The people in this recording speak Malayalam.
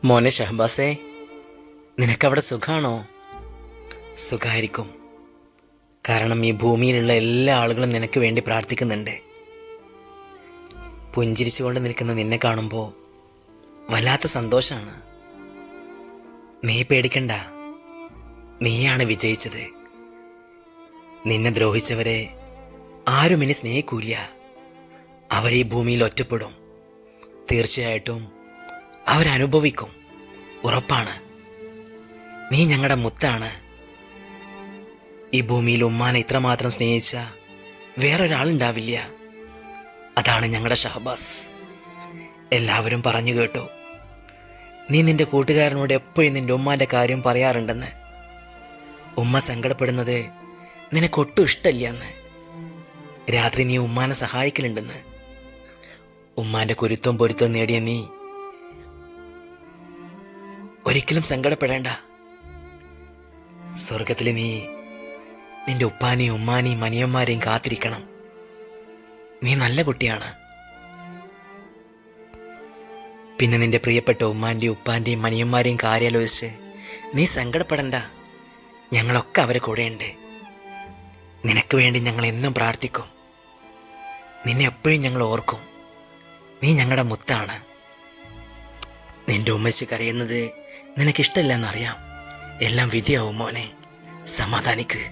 മോനെ ഷഹബാസേ, നിനക്കവിടെ സുഖാണോ? സുഖായിരിക്കും. കാരണം ഈ ഭൂമിയിലുള്ള എല്ലാ ആളുകളും നിനക്ക് വേണ്ടി പ്രാർത്ഥിക്കുന്നുണ്ട്. പുഞ്ചിരിച്ചുകൊണ്ട് നിൽക്കുന്ന നിന്നെ കാണുമ്പോൾ വല്ലാത്ത സന്തോഷമാണ്. നീ പേടിക്കണ്ട, നീയാണ് വിജയിച്ചത്. നിന്നെ ദ്രോഹിച്ചവരെ ആരും ഇനി സ്നേഹിക്കൂല. അവരീ ഭൂമിയിൽ ഒറ്റപ്പെടും. തീർച്ചയായിട്ടും അവരനുഭവിക്കും, ഉറപ്പാണ്. നീ ഞങ്ങളുടെ മുത്താണ്. ഈ ഭൂമിയിൽ ഉമ്മാനെ ഇത്രമാത്രം സ്നേഹിച്ച വേറൊരാളുണ്ടാവില്ല. അതാണ് ഞങ്ങളുടെ ഷഹബാസ്. എല്ലാവരും പറഞ്ഞു കേട്ടു, നീ നിന്റെ കൂട്ടുകാരനോട് എപ്പോഴും നിന്റെ ഉമ്മാൻ്റെ കാര്യം പറയാറുണ്ടെന്ന്. ഉമ്മ സങ്കടപ്പെടുന്നത് നിനക്കൊട്ടും ഇഷ്ടമില്ലെന്ന്. രാത്രി നീ ഉമ്മാനെ സഹായിക്കലുണ്ടെന്ന്. ഉമ്മാൻ്റെ കുരുത്തവും പൊരുത്തവും നേടിയ നീ ഒരിക്കലും സങ്കടപ്പെടേണ്ട. സ്വർഗത്തിൽ നീ നിന്റെ ഉപ്പാനെയും ഉമ്മാനെയും അനിയന്മാരെയും കാത്തിരിക്കണം. നീ നല്ല കുട്ടിയാണ്. പിന്നെ നിന്റെ പ്രിയപ്പെട്ട ഉമ്മാൻ്റെയും ഉപ്പാൻ്റെയും അനിയന്മാരെയും കാര്യാലോചിച്ച് നീ സങ്കടപ്പെടണ്ട. ഞങ്ങളൊക്കെ അവരെ കൂടെയുണ്ട്. നിനക്ക് വേണ്ടി ഞങ്ങൾ എന്നും പ്രാർത്ഥിക്കും. നിന്നെ എപ്പോഴും ഞങ്ങൾ ഓർക്കും. നീ ഞങ്ങളുടെ മുത്താണ്. നിന്റെ ഉമ്മച്ചി കരയുന്നത് നിനക്കിഷ്ടമില്ലെന്നറിയാം. എല്ലാം വിധിയാവും മോനെ, സമാധാനിക്ക്.